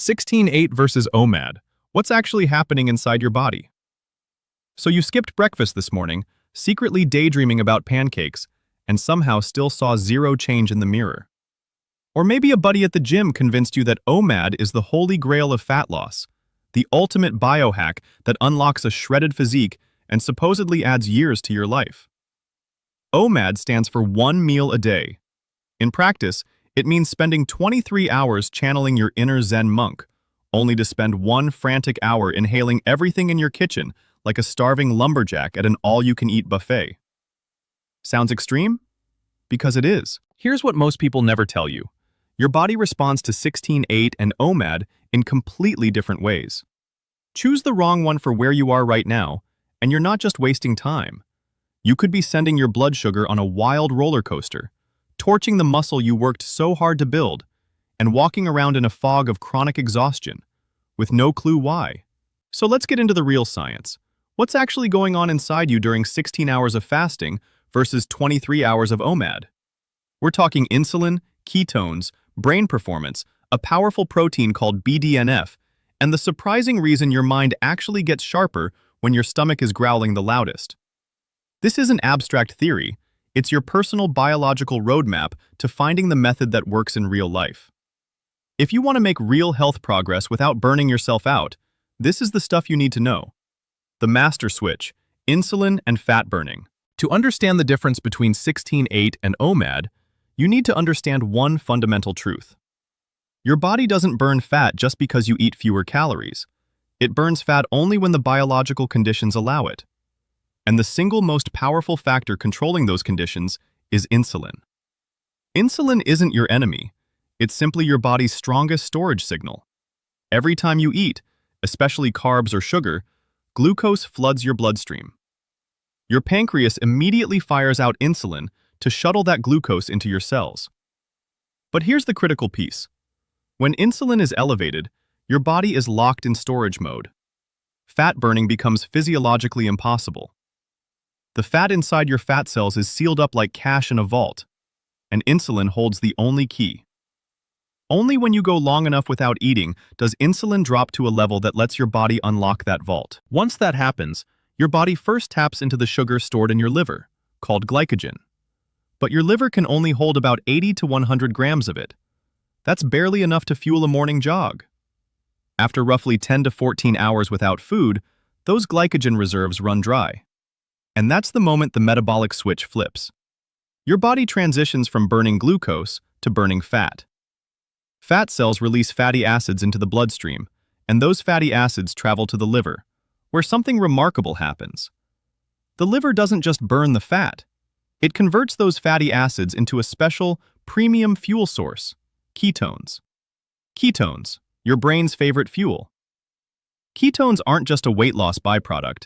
16-8 versus OMAD. What's actually happening inside your body? So you skipped breakfast this morning, secretly daydreaming about pancakes, and somehow still saw zero change in the mirror. Or maybe a buddy at the gym convinced you that OMAD is the holy grail of fat loss, the ultimate biohack that unlocks a shredded physique and supposedly adds years to your life. OMAD stands for 1 meal a day. In practice, it means spending 23 hours channeling your inner Zen monk, only to spend 1 frantic hour inhaling everything in your kitchen like a starving lumberjack at an all-you-can-eat buffet. Sounds extreme? Because it is. Here's what most people never tell you. Your body responds to 16-8 and OMAD in completely different ways. Choose the wrong one for where you are right now, and you're not just wasting time. You could be sending your blood sugar on a wild roller coaster, torching the muscle you worked so hard to build, and walking around in a fog of chronic exhaustion, with no clue why. So let's get into the real science. What's actually going on inside you during 16 hours of fasting versus 23 hours of OMAD? We're talking insulin, ketones, brain performance, a powerful protein called BDNF, and the surprising reason your mind actually gets sharper when your stomach is growling the loudest. This isn't abstract theory. It's your personal biological roadmap to finding the method that works in real life. If you want to make real health progress without burning yourself out, this is the stuff you need to know. The master switch, insulin and fat burning. To understand the difference between 16-8 and OMAD, you need to understand one fundamental truth. Your body doesn't burn fat just because you eat fewer calories. It burns fat only when the biological conditions allow it. And the single most powerful factor controlling those conditions is insulin. Insulin isn't your enemy. It's simply your body's strongest storage signal. Every time you eat, especially carbs or sugar, glucose floods your bloodstream. Your pancreas immediately fires out insulin to shuttle that glucose into your cells. But here's the critical piece. When insulin is elevated, your body is locked in storage mode. Fat burning becomes physiologically impossible. The fat inside your fat cells is sealed up like cash in a vault, and insulin holds the only key. Only when you go long enough without eating does insulin drop to a level that lets your body unlock that vault. Once that happens, your body first taps into the sugar stored in your liver, called glycogen. But your liver can only hold about 80 to 100 grams of it. That's barely enough to fuel a morning jog. After roughly 10 to 14 hours without food, those glycogen reserves run dry. And that's the moment the metabolic switch flips. Your body transitions from burning glucose to burning fat. Fat cells release fatty acids into the bloodstream, and those fatty acids travel to the liver, where something remarkable happens. The liver doesn't just burn the fat. It converts those fatty acids into a special, premium fuel source, ketones. Ketones, your brain's favorite fuel. Ketones aren't just a weight loss byproduct.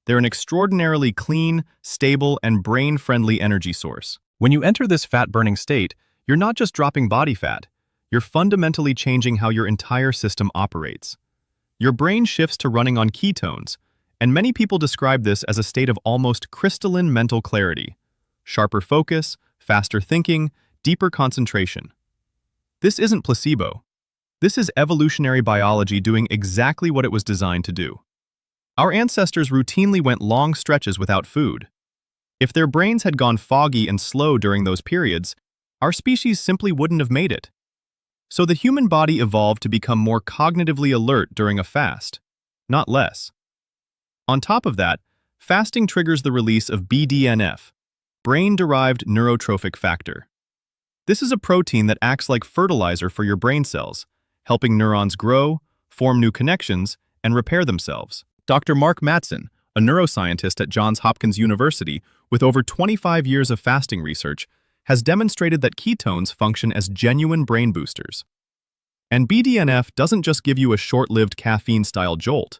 They're an extraordinarily clean, stable, and brain-friendly energy source. When you enter this fat-burning state, you're not just dropping body fat. You're fundamentally changing how your entire system operates. Your brain shifts to running on ketones, and many people describe this as a state of almost crystalline mental clarity. Sharper focus, faster thinking, deeper concentration. This isn't placebo. This is evolutionary biology doing exactly what it was designed to do. Our ancestors routinely went long stretches without food. If their brains had gone foggy and slow during those periods, our species simply wouldn't have made it. So the human body evolved to become more cognitively alert during a fast, not less. On top of that, fasting triggers the release of BDNF, brain-derived neurotrophic factor. This is a protein that acts like fertilizer for your brain cells, helping neurons grow, form new connections, and repair themselves. Dr. Mattson, a neuroscientist at Johns Hopkins University with over 25 years of fasting research, has demonstrated that ketones function as genuine brain boosters. And BDNF doesn't just give you a short-lived caffeine-style jolt.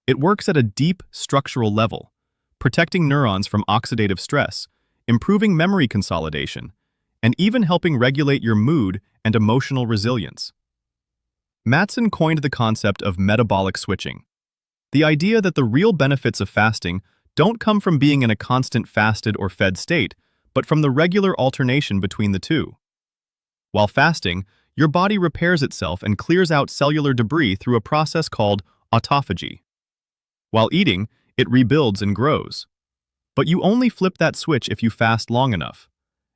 It works at a deep, structural level, protecting neurons from oxidative stress, improving memory consolidation, and even helping regulate your mood and emotional resilience. Mattson coined the concept of metabolic switching. The idea that the real benefits of fasting don't come from being in a constant fasted or fed state, but from the regular alternation between the two. While fasting, your body repairs itself and clears out cellular debris through a process called autophagy. While eating, it rebuilds and grows. But you only flip that switch if you fast long enough.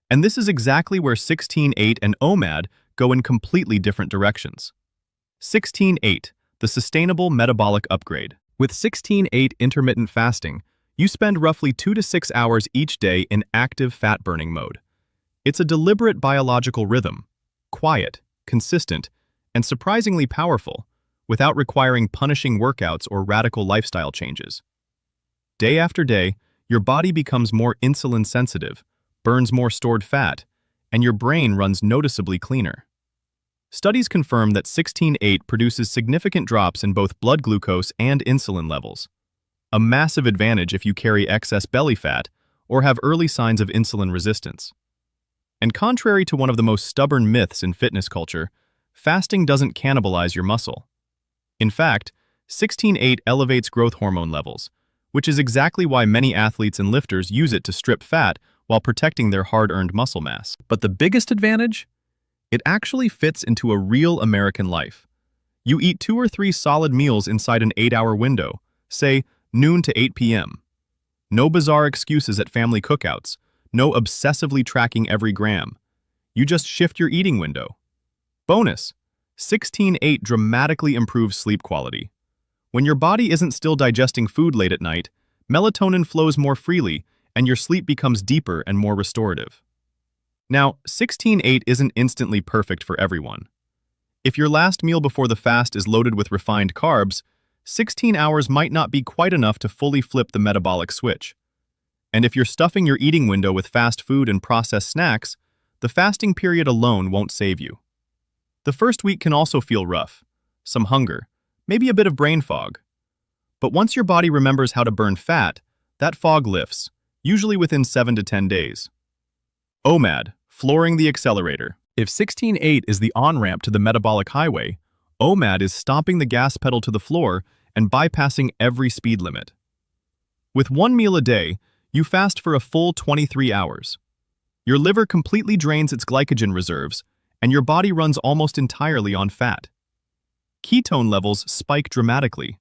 And this is exactly where 16-8 and OMAD go in completely different directions. 16-8, the sustainable metabolic upgrade. With 16-8 intermittent fasting, you spend roughly 2 to 6 hours each day in active fat-burning mode. It's a deliberate biological rhythm, quiet, consistent, and surprisingly powerful, without requiring punishing workouts or radical lifestyle changes. Day after day, your body becomes more insulin-sensitive, burns more stored fat, and your brain runs noticeably cleaner. Studies confirm that 16-8 produces significant drops in both blood glucose and insulin levels, a massive advantage if you carry excess belly fat or have early signs of insulin resistance. And contrary to one of the most stubborn myths in fitness culture, fasting doesn't cannibalize your muscle. In fact, 16-8 elevates growth hormone levels, which is exactly why many athletes and lifters use it to strip fat while protecting their hard-earned muscle mass. But the biggest advantage? It actually fits into a real American life. You eat 2 or 3 solid meals inside an 8-hour window, say noon to 8 p.m. No bizarre excuses at family cookouts, no obsessively tracking every gram. You just shift your eating window. Bonus, 16-8 dramatically improves sleep quality. When your body isn't still digesting food late at night, melatonin flows more freely and your sleep becomes deeper and more restorative. Now, 16-8 isn't instantly perfect for everyone. If your last meal before the fast is loaded with refined carbs, 16 hours might not be quite enough to fully flip the metabolic switch. And if you're stuffing your eating window with fast food and processed snacks, the fasting period alone won't save you. The first week can also feel rough, some hunger, maybe a bit of brain fog. But once your body remembers how to burn fat, that fog lifts, usually within 7 to 10 days. OMAD, flooring the accelerator. If 16-8 is the on-ramp to the metabolic highway, OMAD is stomping the gas pedal to the floor and bypassing every speed limit. With 1 meal a day, you fast for a full 23 hours. Your liver completely drains its glycogen reserves, and your body runs almost entirely on fat. Ketone levels spike dramatically.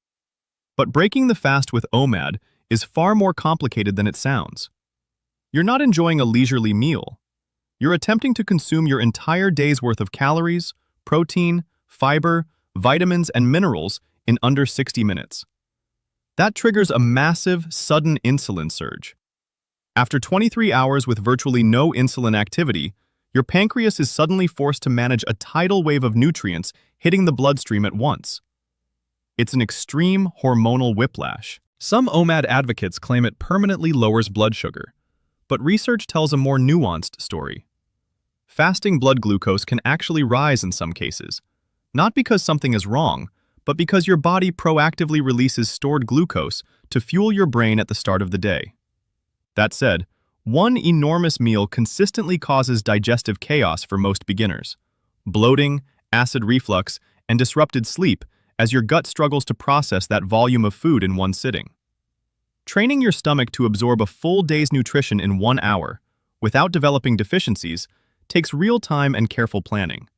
But breaking the fast with OMAD is far more complicated than it sounds. You're not enjoying a leisurely meal. You're attempting to consume your entire day's worth of calories, protein, fiber, vitamins, and minerals in under 60 minutes. That triggers a massive, sudden insulin surge. After 23 hours with virtually no insulin activity, your pancreas is suddenly forced to manage a tidal wave of nutrients hitting the bloodstream at once. It's an extreme hormonal whiplash. Some OMAD advocates claim it permanently lowers blood sugar, but research tells a more nuanced story. Fasting blood glucose can actually rise in some cases, not because something is wrong, but because your body proactively releases stored glucose to fuel your brain at the start of the day. That said, one enormous meal consistently causes digestive chaos for most beginners: bloating, acid reflux, and disrupted sleep as your gut struggles to process that volume of food in one sitting. Training your stomach to absorb a full day's nutrition in 1 hour, without developing deficiencies, takes real time and careful planning.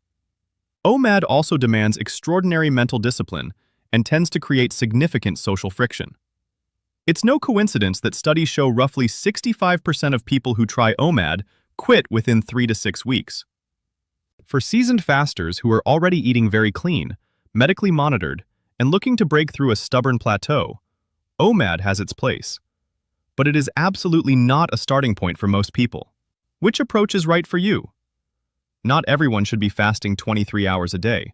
OMAD also demands extraordinary mental discipline and tends to create significant social friction. It's no coincidence that studies show roughly 65% of people who try OMAD quit within 3 to 6 weeks. For seasoned fasters who are already eating very clean, medically monitored, and looking to break through a stubborn plateau, OMAD has its place. But it is absolutely not a starting point for most people. Which approach is right for you? Not everyone should be fasting 23 hours a day,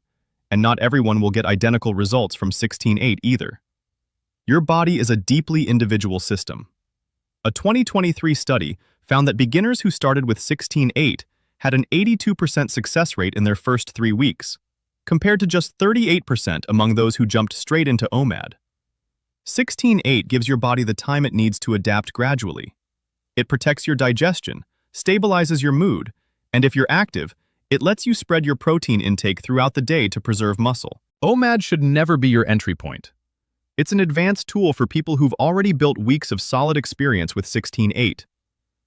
and not everyone will get identical results from 16-8 either. Your body is a deeply individual system. A 2023 study found that beginners who started with 16-8 had an 82% success rate in their first 3 weeks, compared to just 38% among those who jumped straight into OMAD. 16-8 gives your body the time it needs to adapt gradually. It protects your digestion, stabilizes your mood, and if you're active, it lets you spread your protein intake throughout the day to preserve muscle. OMAD should never be your entry point. It's an advanced tool for people who've already built weeks of solid experience with 16-8.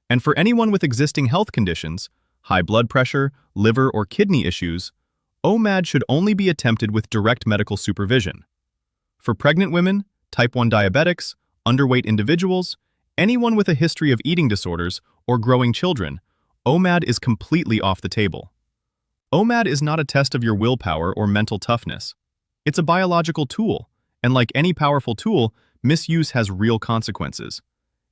And for anyone with existing health conditions, high blood pressure, liver, or kidney issues, OMAD should only be attempted with direct medical supervision. For pregnant women, type 1 diabetics, underweight individuals, anyone with a history of eating disorders, or growing children, OMAD is completely off the table. OMAD is not a test of your willpower or mental toughness. It's a biological tool, and like any powerful tool, misuse has real consequences.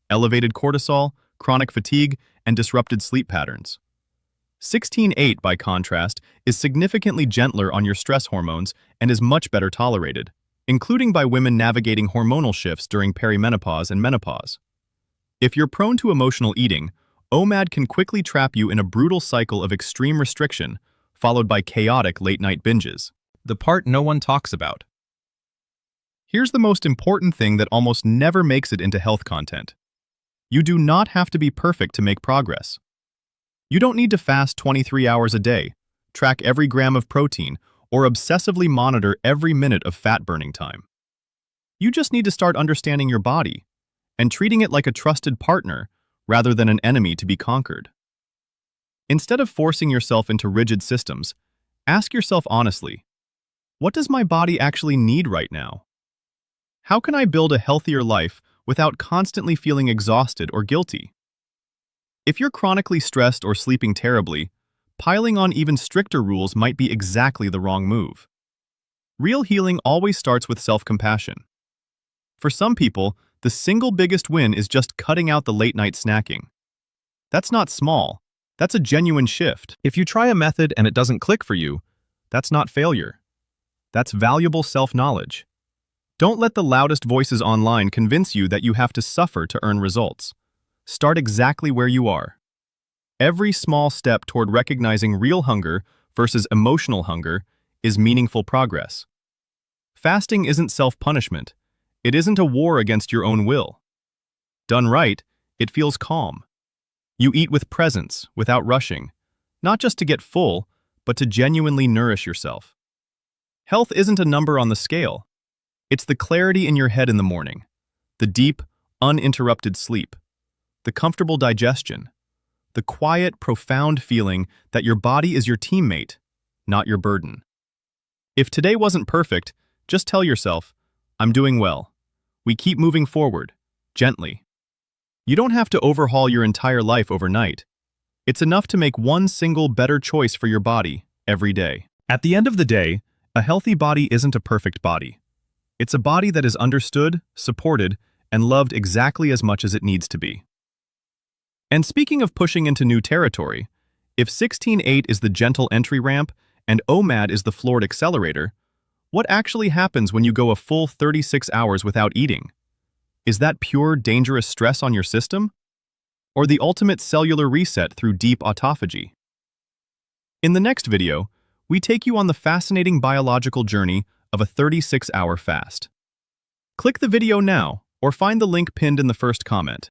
Elevated cortisol, chronic fatigue, and disrupted sleep patterns. 16-8, by contrast, is significantly gentler on your stress hormones and is much better tolerated, including by women navigating hormonal shifts during perimenopause and menopause. If you're prone to emotional eating, OMAD can quickly trap you in a brutal cycle of extreme restriction, followed by chaotic late-night binges. The part no one talks about. Here's the most important thing that almost never makes it into health content. You do not have to be perfect to make progress. You don't need to fast 23 hours a day, track every gram of protein, or obsessively monitor every minute of fat-burning time. You just need to start understanding your body and treating it like a trusted partner rather than an enemy to be conquered. Instead of forcing yourself into rigid systems, ask yourself honestly, what does my body actually need right now? How can I build a healthier life without constantly feeling exhausted or guilty? If you're chronically stressed or sleeping terribly, piling on even stricter rules might be exactly the wrong move. Real healing always starts with self-compassion. For some people, the single biggest win is just cutting out the late-night snacking. That's not small. That's a genuine shift. If you try a method and it doesn't click for you, that's not failure. That's valuable self-knowledge. Don't let the loudest voices online convince you that you have to suffer to earn results. Start exactly where you are. Every small step toward recognizing real hunger versus emotional hunger is meaningful progress. Fasting isn't self-punishment. It isn't a war against your own will. Done right, it feels calm. You eat with presence, without rushing, not just to get full, but to genuinely nourish yourself. Health isn't a number on the scale. It's the clarity in your head in the morning, the deep, uninterrupted sleep, the comfortable digestion, the quiet, profound feeling that your body is your teammate, not your burden. If today wasn't perfect, just tell yourself, I'm doing well. We keep moving forward, gently. You don't have to overhaul your entire life overnight. It's enough to make one single better choice for your body every day. At the end of the day, a healthy body isn't a perfect body. It's a body that is understood, supported, and loved exactly as much as it needs to be. And speaking of pushing into new territory, if 16-8 is the gentle entry ramp and OMAD is the floored accelerator, what actually happens when you go a full 36 hours without eating? Is that pure, dangerous stress on your system? Or the ultimate cellular reset through deep autophagy? In the next video, we take you on the fascinating biological journey of a 36-hour fast. Click the video now, or find the link pinned in the first comment.